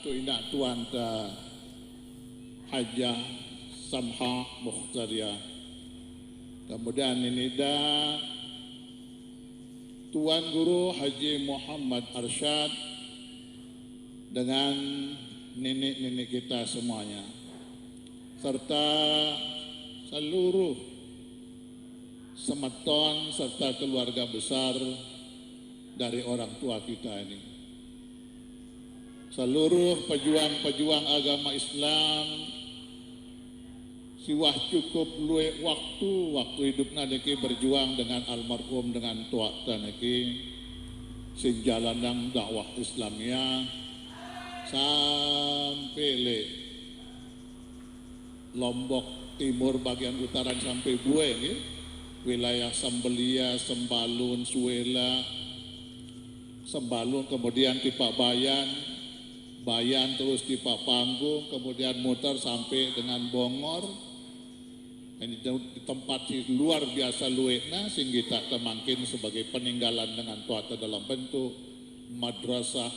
tu inak tuan ta Hajah Samha Mukhtaria. Kemudian ini dah Tuan Guru Haji Muhammad Arsyad dengan nenek-nenek kita semuanya, serta seluruh semeton serta keluarga besar dari orang tua kita ini. Seluruh pejuang-pejuang agama Islam siwah cukup luwe waktu hidupnya niki berjuang dengan almarhum dengan tuak niki sing jalanang dakwah Islamnya sampai le Lombok Timur bagian utara sampai Bue nggih, wilayah Sembelia, Sembalun, Suela, Sembalun, kemudian di Pak Bayan terus di Pak Panggung, kemudian muter sampai dengan Bongor. Ini di tempat luar biasa luwekna sehingga tak temangkin sebagai peninggalan dengan tuata dalam bentuk madrasah.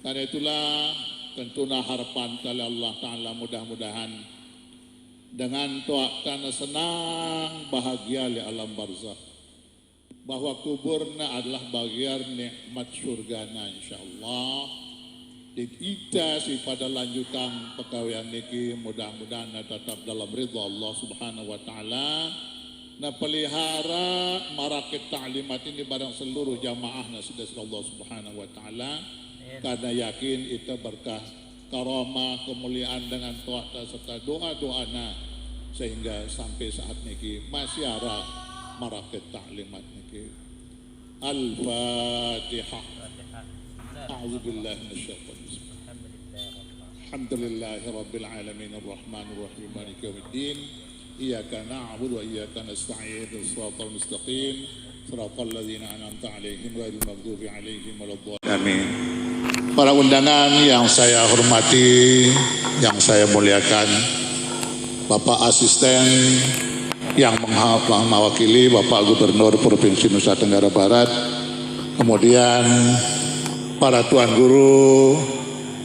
Karena itulah tentunya harapan dari Allah Ta'ala mudah-mudahan dengan tuata senang bahagia di alam barzakh, bahwa kuburna adalah bagian nikmat surgana insyaallah. Kita si pada lanjutan pegawaian niki mudah-mudahan tetap dalam ridha Allah Subhanahu wa taala. Nah pelihara marakit ta'limat ini barang seluruh jamaahna sudah Allah Subhanahu wa taala, karena yakin itu berkah karamah kemuliaan dengan taat serta doa-doana sehingga sampai saat niki masih ada marakit ta'limat niki. Al-Fatihah. A'udzubillahi minasyaitonir rajim. Alhamdulillahi rabbil alamin arrahmanir rahim maliki yaumiddin. Iyyaka na'budu wa iyyaka nasta'in. Shiratal mustaqim. Shiratal ladzina an'amta 'alaihim ghairil maghdubi 'alaihim waladdallin. Amin. Para undangan yang saya hormati, yang saya muliakan, Bapak Asisten yang mewakili Bapak Gubernur Provinsi Nusa Tenggara Barat, kemudian para tuan guru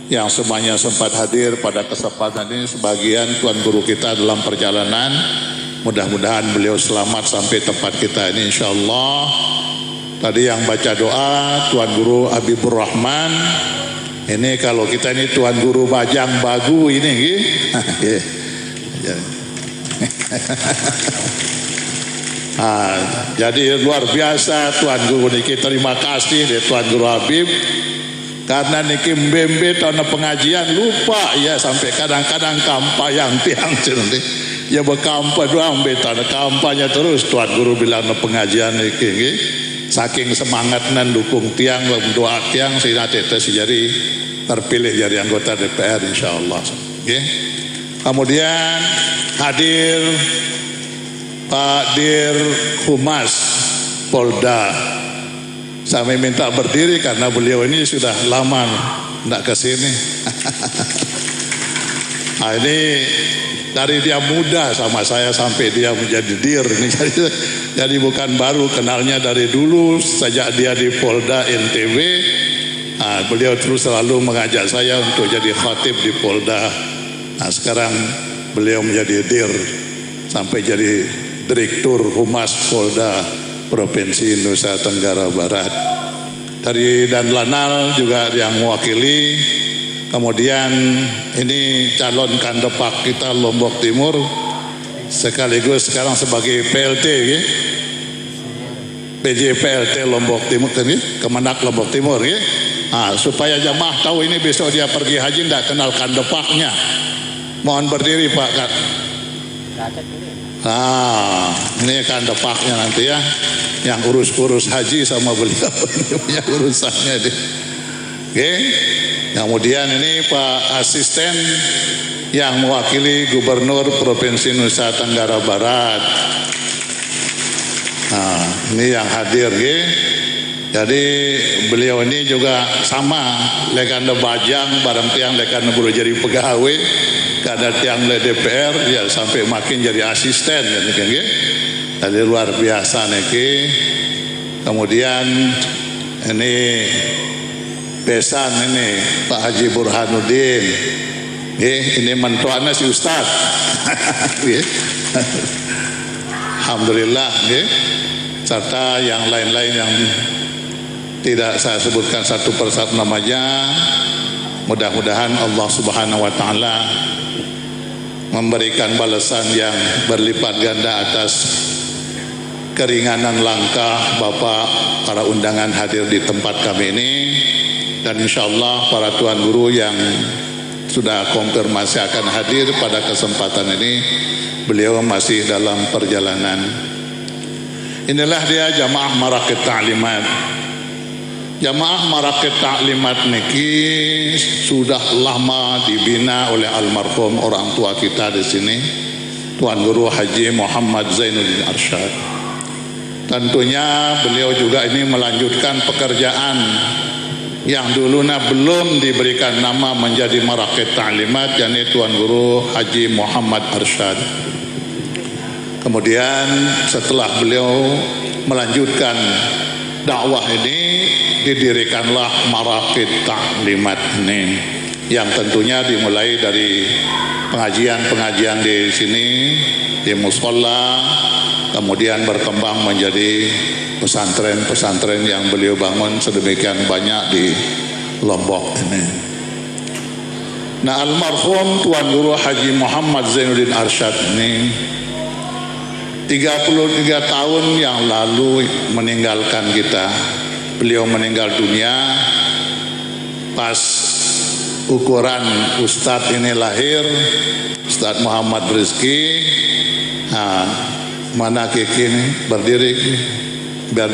yang semuanya sempat hadir pada kesempatan ini, sebagian tuan guru kita dalam perjalanan, mudah-mudahan beliau selamat sampai tempat kita ini insyaallah. Tadi yang baca doa Tuan Guru Habibur Rahman, ini kalau kita ini Tuan Guru Bajang Bagu ini jadi luar biasa Tuan Guru niki, terima kasih deh Tuan Guru Habib, karena niki mbembe tahun pengajian lupa ya, sampai kadang-kadang kampayang tiang nih ya berkampa doang betan kampanye terus Tuan Guru bilang pengajian niki saking semangat nan dukung tiang doa tiang sehingga tetes jadi terpilih jadi anggota DPR insyaallah. Kemudian hadir Pak Dir Humas Polda, saya minta berdiri karena beliau ini sudah lama tidak ke sini. Nah, ini dari dia muda sama saya sampai dia menjadi Dir ini, jadi bukan baru, kenalnya dari dulu sejak dia di Polda NTB. Nah, beliau terus selalu mengajak saya untuk jadi khatib di Polda. Nah, sekarang beliau menjadi Dir sampai jadi Direktur Humas Polda Provinsi Nusa Tenggara Barat. Dari Dan Lanal juga yang mewakili. Kemudian ini calon kandepak kita Lombok Timur, sekaligus sekarang sebagai PLT ya. PJ PLT Lombok Timur ini, Kemenak Lombok Timur ya. Nah, supaya jamaah tahu ini besok dia pergi haji tidak kenal kandepaknya. Mohon berdiri Pak Kat. Nah, ini kan depaknya nanti ya, yang urus-urus haji sama beliau punya urusannya deh. Oke, kemudian ini Pak Asisten yang mewakili Gubernur Provinsi Nusa Tenggara Barat. Nah, ini yang hadir ya. Jadi beliau ini juga sama lekan bajang barang tiang lekan baru jadi pegawai, kada tiang le DPR ya sampai makin jadi asisten kan ya. Jadi luar biasa niki. Kemudian ini besan ini Pak Haji Burhanuddin. Ini mentuannya si Ustad. Alhamdulillah. Serta yang lain-lain yang tidak saya sebutkan satu persatu namanya. Mudah-mudahan Allah Subhanahu wa Ta'ala memberikan balasan yang berlipat ganda atas keringanan langkah Bapak para undangan hadir di tempat kami ini, dan insya Allah para tuan guru yang sudah konfirmasi akan hadir pada kesempatan ini, beliau masih dalam perjalanan. Inilah dia jamaah Marakit Ta'limat. Jamaah Marakit Ta'limat niki sudah lama dibina oleh almarhum orang tua kita di sini, Tuan Guru Haji Muhammad Zainuddin Arsyad. Tentunya beliau juga ini melanjutkan pekerjaan yang dulunya belum diberikan nama menjadi Marakit Ta'limat, yakni Tuan Guru Haji Muhammad Arsyad. Kemudian setelah beliau melanjutkan dakwah ini, didirikanlah Marakit Ta'limat ini, yang tentunya dimulai dari pengajian-pengajian di sini di mushola, kemudian berkembang menjadi pesantren-pesantren yang beliau bangun sedemikian banyak di Lombok ini. Nah, almarhum Tuan Guru Haji Muhammad Zainuddin Arsyad ini 33 tahun yang lalu meninggalkan kita. Beliau meninggal dunia pas ukuran Ustadz ini lahir, Ustadz Muhammad Rizki. Nah, mana Kiki ini berdiri biar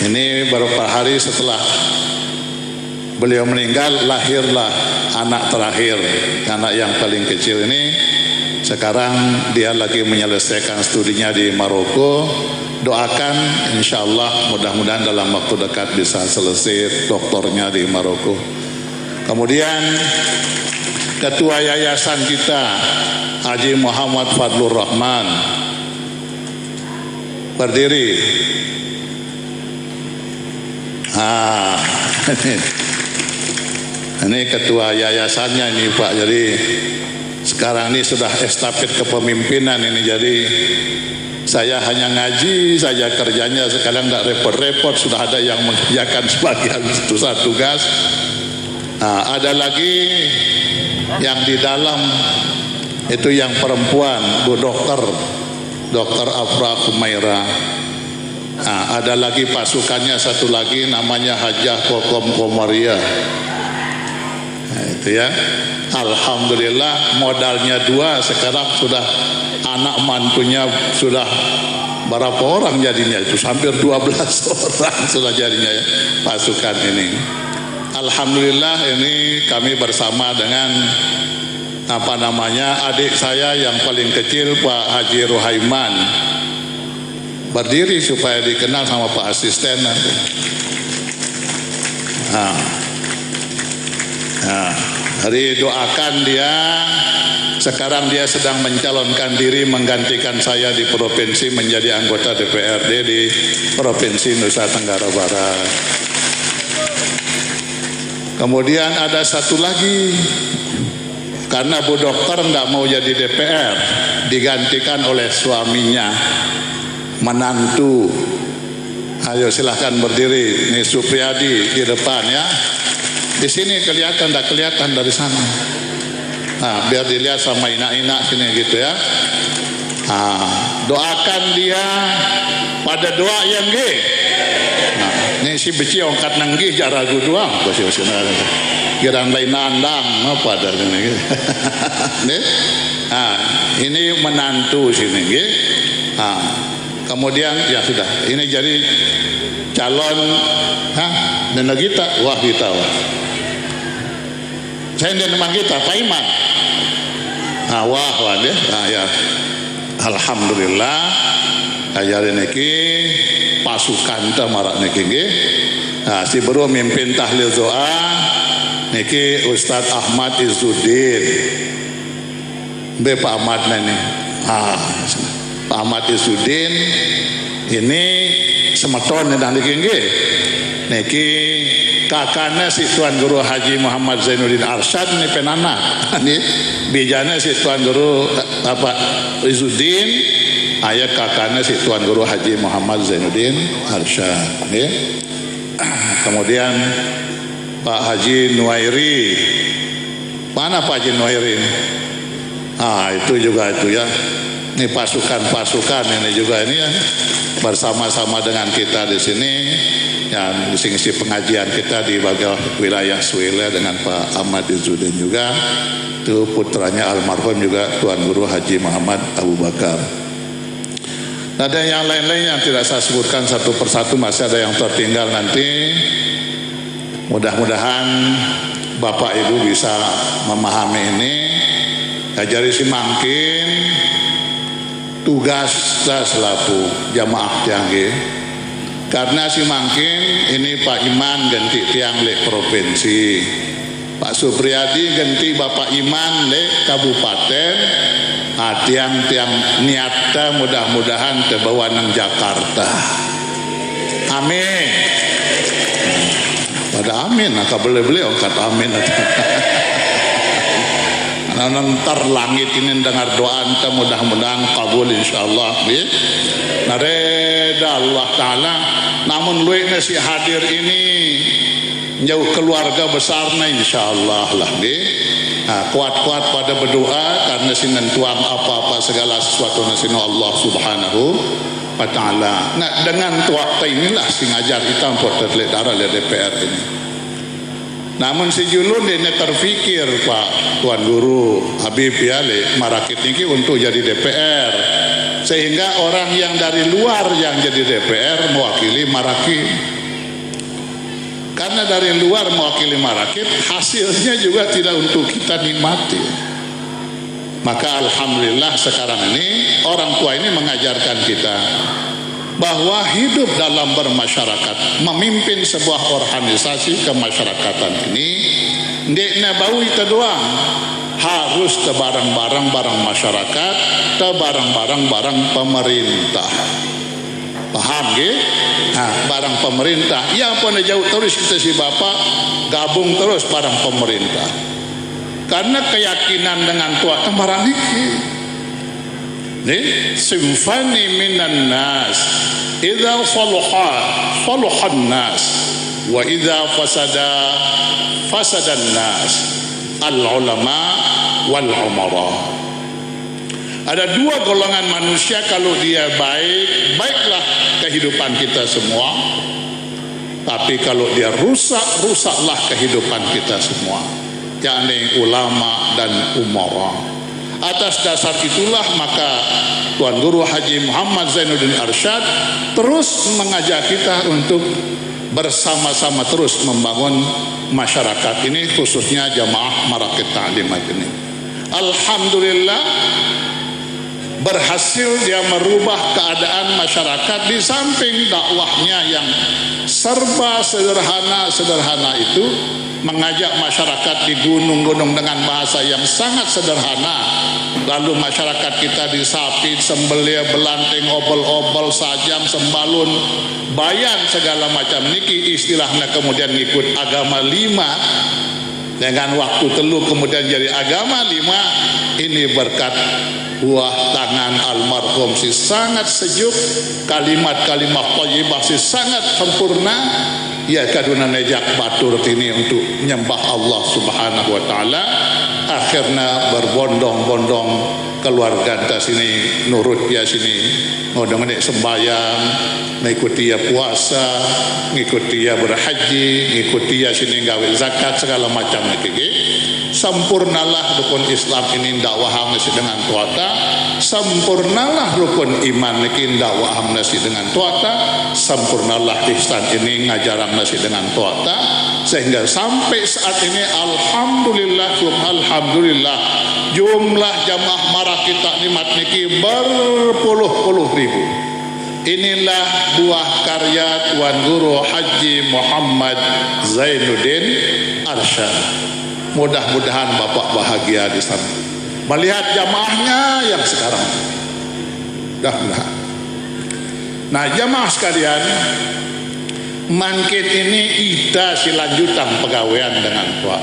ini beberapa hari setelah beliau meninggal, lahirlah anak terakhir, anak yang paling kecil ini. Sekarang dia lagi menyelesaikan studinya di Maroko. Doakan insya Allah mudah-mudahan dalam waktu dekat bisa selesai doktornya di Maroko. Kemudian ketua yayasan kita Haji Muhammad Fadlur Rahman berdiri. Ini ketua yayasannya ini Pak. Jadi sekarang ini sudah estafet kepemimpinan ini. Jadi saya hanya ngaji saja kerjanya, sekarang tidak repot-repot, sudah ada yang mengerjakan sebagian tugas. Ada lagi yang di dalam itu yang perempuan, Bu Dokter Afra Kumaira. Ada lagi pasukannya satu lagi namanya Hajah Kokom Komaria. Itu ya. Alhamdulillah modalnya 2, sekarang sudah anak mantunya sudah berapa orang jadinya, itu hampir 12 orang sudah jadinya ya, pasukan ini. Alhamdulillah ini kami bersama dengan adik saya yang paling kecil Pak Haji Rohaiman berdiri supaya dikenal sama Pak asisten nanti. Hari doakan dia. Sekarang dia sedang mencalonkan diri menggantikan saya di provinsi menjadi anggota DPRD di Provinsi Nusa Tenggara Barat. Kemudian ada satu lagi, karena Bu Dokter tidak mau jadi DPR, digantikan oleh suaminya, menantu. Ayo silahkan berdiri. Ini Supriyadi di depan ya. Di sini kelihatan, tidak kelihatan dari sana. Biar dilihat sama inak-inak sini gitu ya. Doakan dia pada doa yang ge. Ini si beci ongkat nanggi jaragu doang. Kirang lain nandang apa dah ini. Ini menantu sini ge. Kemudian ya sudah. Ini jadi calon nenek kita, wah kita wah. Saya teman kita Pak Iman. Wah deh. Ya. Alhamdulillah kaya niki pasukan ta marak niki nggih. Si baru mimpin tahlil doa niki Ustadz Ahmad Izzuddin. Pak Ahmad ini. Pak Ahmad Izzuddin ini semeton dan niki niki kakana si Tuan Guru Haji Muhammad Zainuddin Arsyad ini penana ini bijana si Tuan Guru Bapak Rizuddin ayah kakana si Tuan Guru Haji Muhammad Zainuddin Arsyad ini. Kemudian Pak Haji Nuwairi, mana Pak Haji Nuwairi? Itu juga itu ya. Ini pasukan-pasukan ini juga ini ya, bersama-sama dengan kita di sini yang ngisi pengajian kita di bagian wilayah Suwila dengan Pak Ahmad Izzuddin juga. Itu putranya almarhum juga Tuan Guru Haji Muhammad Abu Bakar. Ada yang lain-lain yang tidak saya sebutkan satu persatu, masih ada yang tertinggal nanti. Mudah-mudahan Bapak Ibu bisa memahami ini. Ajari si mangkin tugas selaku jamaah tiangge. Karena si mangkin ini Pak Iman ganti tiang lek provinsi, Pak Supriyadi ganti Bapak Iman lek kabupaten. Tiang-tiang niata mudah-mudahan terbawa nang Jakarta. Amin. Pada amin, nak beli angkat amin. Nanti langit ini dengar doa anta mudah-mudahan kabul insyaallah. Nareda Allah Taala. Namun luik nasi hadir ini jauh keluarga besarnya insyaallah lah kuat-kuat pada berdoa karena sinentuang apa-apa segala sesuatu nasino Allah Subhanahu wa Ta'ala. Nah dengan tuak inilah si ngajar kita portet darah dari DPR ini. Namun si julun ini terfikir Pak Tuan Guru Habib Yale Marakit ini untuk jadi DPR, sehingga orang yang dari luar yang jadi DPR mewakili Marakit. Karena dari luar mewakili Marakit, hasilnya juga tidak untuk kita nikmati. Maka alhamdulillah sekarang ini orang tua ini mengajarkan kita bahwa hidup dalam bermasyarakat, memimpin sebuah organisasi kemasyarakatan ini ndekna bau itu doang, harus tebarang-barang barang masyarakat, tebarang-barang barang pemerintah. Paham ge? Barang pemerintah yang pun jauh terus kita si Bapak gabung terus barang pemerintah. Karena keyakinan dengan tua barang ini. Nih, simfani minan nas. Idza salahan nas wa idza fasadan nas. Al ulama wal umara. Ada dua golongan manusia, kalau dia baik, baiklah kehidupan kita semua. Tapi kalau dia rusak, rusaklah kehidupan kita semua. Yakni ulama dan umara. Atas dasar itulah maka Tuan Guru Haji Muhammad Zainuddin Arsyad terus mengajak kita untuk bersama-sama terus membangun masyarakat ini, khususnya jamaah Marakit Ta'limat ini. Alhamdulillah berhasil dia merubah keadaan masyarakat. Di samping dakwahnya yang serba sederhana itu, mengajak masyarakat di gunung-gunung dengan bahasa yang sangat sederhana. Lalu masyarakat kita disapit, sembelih, belanting, obol-obol, sajam, sembalun, bayan segala macam niki istilahnya, kemudian ikut agama 5 dengan waktu telu kemudian jadi agama 5. Ini berkat buah tangan almarhum si sangat sejuk, kalimat-kalimat thayyibah si sangat sempurna. Ya kaduna nejak batur ini untuk menyembah Allah Subhanahu wa Ta'ala. Akhirnya berbondong-bondong keluarga kita sini nurut dia sini, ngodong nek sembahyang, ngikuti dia puasa, ngikuti dia berhaji, ngikuti dia sini gawe zakat segala macam niki. Sempurnalah rukun Islam ini dakwah nasi dengan tuata, sempurnalah rukun iman niki dakwah nasi dengan tuata, sempurnalah ihsan ini ngajarang nasi dengan tuata, sehingga sampai saat ini alhamdulillah jumlah jamaah Marakit Ta'limat niki berpuluh-puluh ribu. Inilah buah karya Tuan Guru Haji Muhammad Zainuddin Arsyad. Mudah-mudahan Bapak bahagia di sana melihat jamaahnya yang sekarang. Mudah-mudahan. Nah jamaah sekalian, mangkin ini ida silanjutan pegawaian dengan Pak.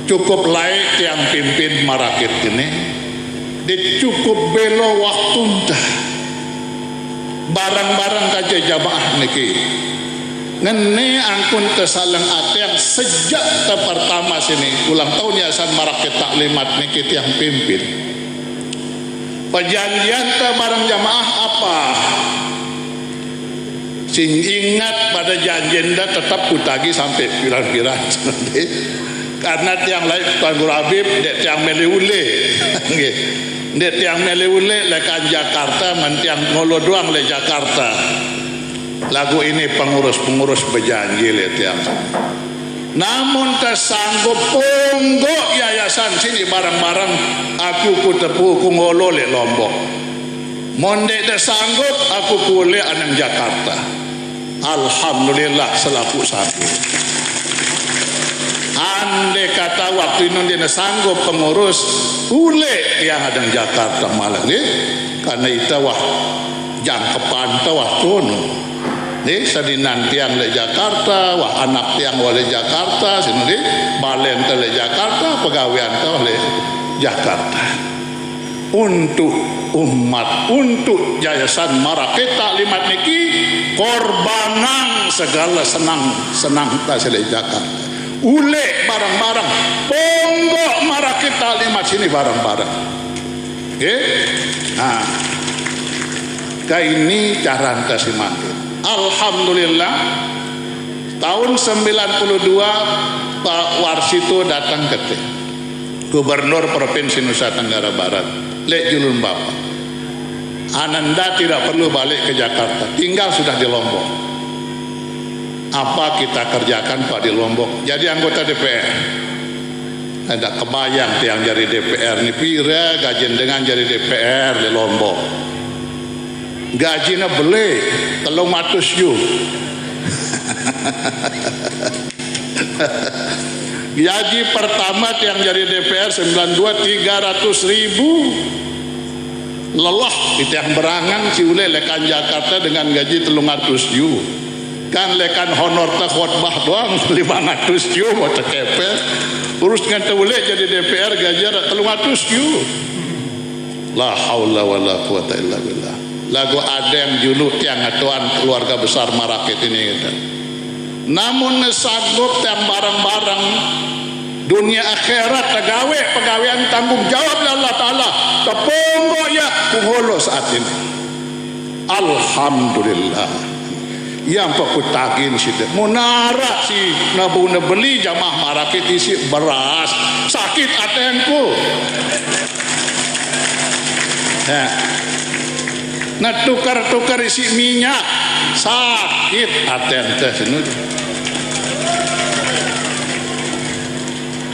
Cukup laik yang pimpin marakit ini, dicukup belo waktu dah. Barang-barang kaja jamaah niki. Ngene angkun tesalang ateng sejak pertama sini ulang tahun yayasan marakit taklimat niki yang pimpin. Perjanjian te barang jamaah apa? Sing ingat pada janjenda tetap kutagi sampai pirang-pirang. Karena tiang lain Tuan Guru Habib dek tiang meleule. Dek tiang meleule lekan Jakarta, mentiang ngolo doang le Jakarta. Lagu ini pengurus-pengurus berjanji le tiang. Namun tersanggup ponggok yayasan sini barang-barang aku kutepu ku ngolo le Lombok. Monde tersanggup aku kule anang Jakarta. Alhamdulillah selaku satu. Andai kata waktu itu dia sanggup pengurus ule yang ada di Jakarta malah nih, karena itu wah jangkepan wah tuno nih sedinan tiang le Jakarta wah anak tiang wale Jakarta sini nih balen le Jakarta pegawaian le Jakarta untuk umat, untuk yayasan marakit taklimat niki korbanan segala senang tak le Jakarta. Ule barang-barang ponggok marakit taklimat sini barang-barang. Nah, kayak ini cara kasih makin. Alhamdulillah tahun 92 Pak Warsito datang ke Gubernur Provinsi Nusa Tenggara Barat, Lek Julun Bapak. Ananda tidak perlu balik ke Jakarta, tinggal sudah di Lombok. Apa kita kerjakan Pak di Lombok? Jadi anggota DPR. Ada kebayang tiang jadi DPR ini pira gajian dengan jadi DPR di Lombok. Gajinya beli 300 yu. Gaji pertama yang jadi DPR 92 300.000. Lelah itu yang berangan si ule lekan Jakarta dengan gaji 300 yu. Kan lekan honor tak khotbah doang 500 yu mau tekepe urus dengan teule jadi DPR gaji 300 yu. La haula wala quwata illa billah. Lagu adem juluk yang atuan keluarga besar marakit ini gitu. Namun sanggup yang barang-barang dunia akhirat tegawe pegawaian tanggung jawab Allah Ta'ala tepunggo ya kuholo saat ini. Alhamdulillah yang pakutagin sih munara si nabuna beli jamaah marakit isi beras sakit atenku nah tukar isi minyak sakit aten teh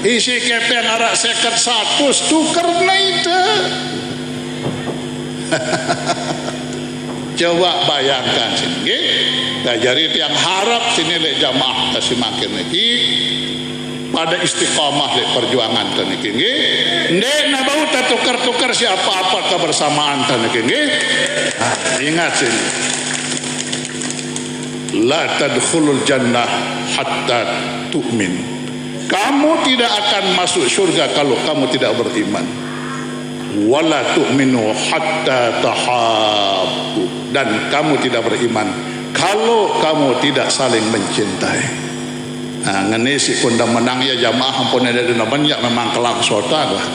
isi kepen arak seket 100 tukar na itu. Coba bayangkan sini, nah, jadi tiang harap sini le jamaah kasih makin lagi pada istiqomah le perjuangan tadi kini, ndek na bau tukar siapa apa kebersamaan tadi kini, ingat sini, la tadkhulul jannah hatta tu'min, kamu tidak akan masuk surga kalau kamu tidak beriman. Wala tu'minu hatta tahabbu, dan kamu tidak beriman kalau kamu tidak saling mencintai. Nah, ngene si kunda menang ya jamaah ampun ada dina banyak memang kelang sota lah.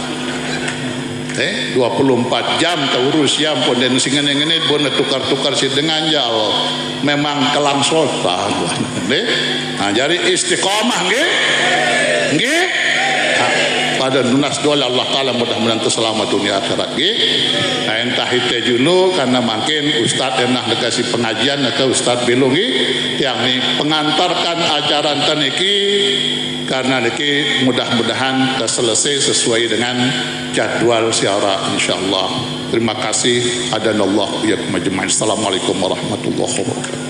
24 jam terurus ya ampun dan sing ngene bon tukar-tukar si dengan ya Allah. Memang kelang sota lah. Nah, jadi istiqomah nggih. Nggih. Pada lunas doa Allah Ta'ala mudah-mudahan selamat dunia akhirat nah, entah itu dulu karena makin Ustadz yang nak dikasih pengajian atau Ustadz Belungi yang ini pengantarkan ajaran taniki karena niki mudah-mudahan selesai sesuai dengan jadwal siara insyaallah. Terima kasih. Adanallahu ya majma'in. Assalamualaikum warahmatullahi wabarakatuh.